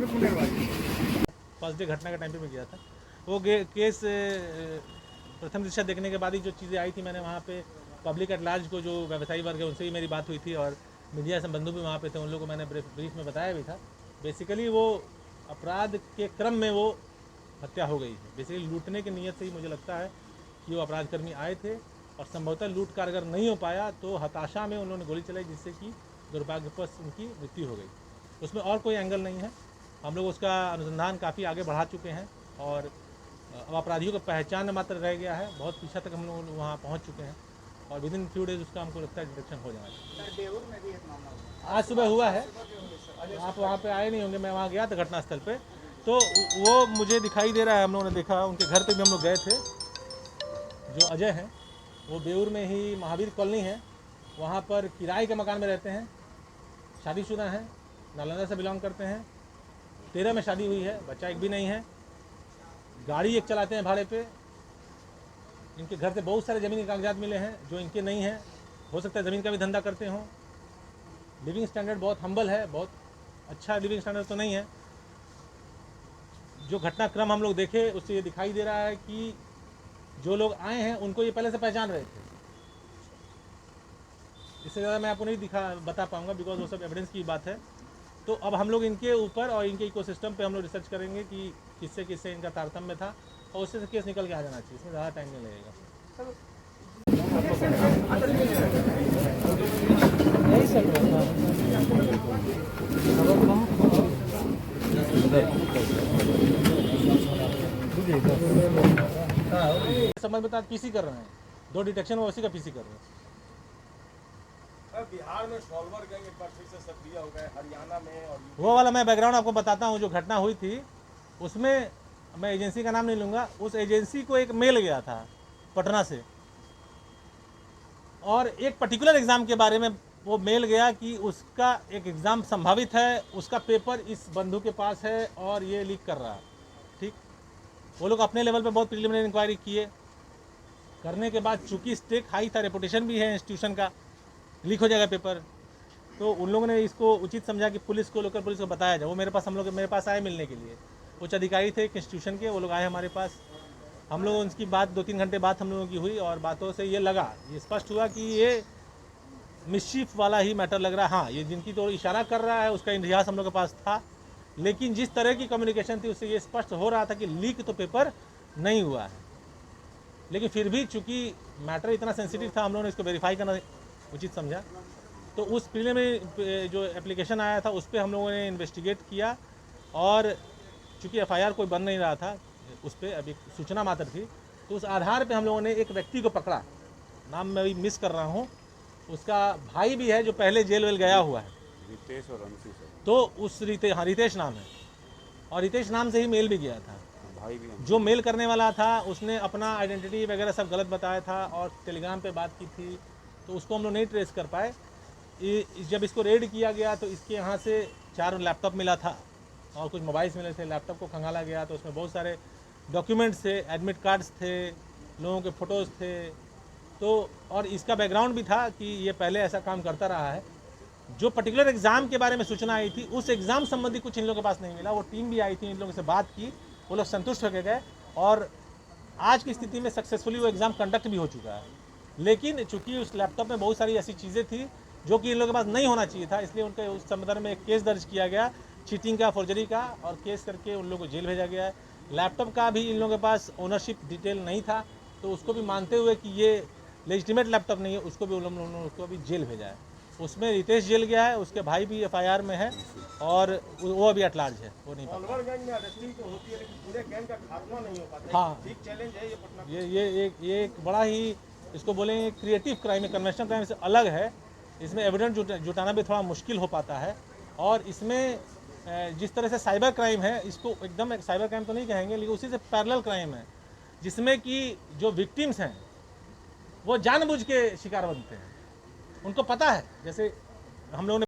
First day घटना के time पे मैं गया था। वो केस प्रथम दृष्टया देखने के बाद ही जो चीज़ें आई थी, मैंने वहाँ पे पब्लिक एट लार्ज को, जो व्यवसायी वर्ग है, उनसे ही मेरी बात हुई थी और मीडिया से बंधु भी वहाँ पे थे, उन लोगों को मैंने ब्रीफ में बताया भी था। बेसिकली वो अपराध के क्रम में वो हत्या हो गई है। बेसिकली लूटने की नीयत से ही मुझे लगता है कि वो अपराधकर्मी आए थे और संभवतः लूट का अगर नहीं हो पाया तो हताशा में उन्होंने गोली चलाई, जिससे कि दुर्भाग्यवश उनकी मृत्यु हो गई। उसमें और कोई एंगल नहीं है। हम लोग उसका अनुसंधान काफ़ी आगे बढ़ा चुके हैं और अब अपराधियों को पहचान मात्र रह गया है। बहुत पीछा तक हम लोग वहाँ पहुँच चुके हैं और विद इन फ्यू डेज उसका हमको लगता है डिटेक्शन हो जाएगा। आज सुबह हुआ है, आप वहाँ पे आए नहीं होंगे, मैं वहाँ गया था घटनास्थल पे, तो वो मुझे दिखाई दे रहा है। हम लोगों ने देखा, उनके घर पे भी हम लोग गए थे। जो अजय हैं वो बेऊर में ही महावीर कॉलोनी है, वहाँ पर किराए के मकान में रहते हैं, शादीशुदा हैं, नालंदा से बिलोंग करते हैं, 13 में शादी हुई है, बच्चा एक भी नहीं है, गाड़ी एक चलाते हैं भाड़े पे। इनके घर से बहुत सारे ज़मीन के कागजात मिले हैं जो इनके नहीं हैं, हो सकता है ज़मीन का भी धंधा करते हों। लिविंग स्टैंडर्ड बहुत हम्बल है, बहुत अच्छा लिविंग स्टैंडर्ड तो नहीं है। जो घटनाक्रम हम लोग देखे उससे ये दिखाई दे रहा है कि जो लोग आए हैं उनको ये पहले से पहचान रहे थे। इससे ज़्यादा मैं आपको नहीं बता पाऊँगा, बिकॉज वो सब एविडेंस की बात है। तो अब हम लोग इनके ऊपर और इनके इकोसिस्टम पे हम लोग रिसर्च करेंगे कि किससे किससे इनका तारतम्य था और उससे से केस निकल के आ जाना चाहिए। इसमें ज़्यादा टाइम नहीं लगेगा। समझ में पीसी कर रहे हैं, 2 डिटेक्शन वो उसी का पीसी कर रहे हैं। बिहार में सॉल्वर गैंग एक बार फिर से सक्रिय हो गए, हरियाणा में और वो वाला मैं बैकग्राउंड आपको बताता हूँ। जो घटना हुई थी उसमें मैं एजेंसी का नाम नहीं लूँगा, उस एजेंसी को एक मेल गया था पटना से और एक पर्टिकुलर एग्ज़ाम के बारे में वो मेल गया कि उसका एक एग्ज़ाम संभावित है, उसका पेपर इस बंधु के पास है और ये लीक कर रहा है। ठीक, वो लोग अपने लेवल पे बहुत प्रिलिमिनरी इंक्वायरी किए, करने के बाद चूंकि स्टेक हाई था, रेपुटेशन भी है इंस्टीट्यूशन का, लीक हो जाएगा पेपर, तो उन लोगों ने इसको उचित समझा कि पुलिस को, लोकल पुलिस को बताया जाए। वो मेरे पास आए मिलने के लिए, उच्च अधिकारी थे एक इंस्टीट्यूशन के, वो लोग आए हमारे पास। हम लोग उनकी बात 2-3 घंटे बाद हम लोगों की हुई और बातों से ये लगा, ये स्पष्ट हुआ कि ये मिस्चीफ वाला ही मैटर लग रहा है। हाँ, ये जिनकी तो इशारा कर रहा है उसका इतिहास हम लोग के पास था, लेकिन जिस तरह की कम्युनिकेशन थी उससे ये स्पष्ट हो रहा था कि लीक तो पेपर नहीं हुआ है। लेकिन फिर भी चूंकि मैटर इतना सेंसिटिव था, हम लोगों ने इसको वेरीफाई करना उचित समझा। तो उस प्रीलिमिनरी जो एप्लीकेशन आया था उस पर हम लोगों ने इन्वेस्टिगेट किया और चूँकि एफआईआर कोई बन नहीं रहा था, उस पर अभी सूचना मात्र थी, तो उस आधार पे हम लोगों ने एक व्यक्ति को पकड़ा। नाम मैं अभी मिस कर रहा हूँ, उसका भाई भी है जो पहले जेल वेल गया हुआ है, रितेश और अंशी सर। तो उस रितेश नाम है और रितेश नाम से ही मेल भी गया था। भाई भी जो मेल करने वाला था उसने अपना आइडेंटिटी वगैरह सब गलत बताया था और टेलीग्राम पे बात की थी, तो उसको हम लोग नहीं ट्रेस कर पाए। जब इसको रेड किया गया तो इसके यहाँ से 4 लैपटॉप मिला था और कुछ मोबाइल्स मिले थे। लैपटॉप को खंगाला गया तो उसमें बहुत सारे डॉक्यूमेंट्स थे, एडमिट कार्ड्स थे, लोगों के फ़ोटोज़ थे। तो और इसका बैकग्राउंड भी था कि ये पहले ऐसा काम करता रहा है। जो पर्टिकुलर एग्ज़ाम के बारे में सूचना आई थी उस एग्ज़ाम संबंधी कुछ इन लोगों के पास नहीं मिला। वो टीम भी आई थी, इन लोगों से बात की, वो लोग संतुष्ट होकर गए और आज की स्थिति में सक्सेसफुली वो एग्ज़ाम कंडक्ट भी हो चुका है। लेकिन चूंकि उस लैपटॉप में बहुत सारी ऐसी चीज़ें थी जो कि इन लोगों के पास नहीं होना चाहिए था, इसलिए उनके उस संदर्भ में एक केस दर्ज किया गया, चीटिंग का, फॉर्जरी का, और केस करके उन लोगों को जेल भेजा गया है। लैपटॉप का भी इन लोगों के पास ओनरशिप डिटेल नहीं था, तो उसको भी मानते हुए कि ये लेजिटिमेट लैपटॉप नहीं है, उसको भी उन लोगों ने उसको भी जेल भेजा है। उसमें रितेश जेल गया है, उसके भाई भी एफआईआर में है और वो अभी एट लार्ज है, वो नहीं पता। सॉल्वर गैंग में अरेस्टिंग तो होती है लेकिन पूरे गैंग का खात्मा नहीं हो पाता। हाँ, बिग चैलेंज है ये पटना। ये एक बड़ा ही, इसको बोलेंगे क्रिएटिव क्राइम है, कन्वेंशनल क्राइम से अलग है। इसमें एविडेंस जुटाना भी थोड़ा मुश्किल हो पाता है और इसमें जिस तरह से साइबर क्राइम है, इसको एकदम एक साइबर क्राइम तो नहीं कहेंगे, लेकिन उसी से पैरेलल क्राइम है, जिसमें कि जो विक्टिम्स हैं वो जानबूझ के शिकार बनते हैं। उनको पता है, जैसे हम लोगों ने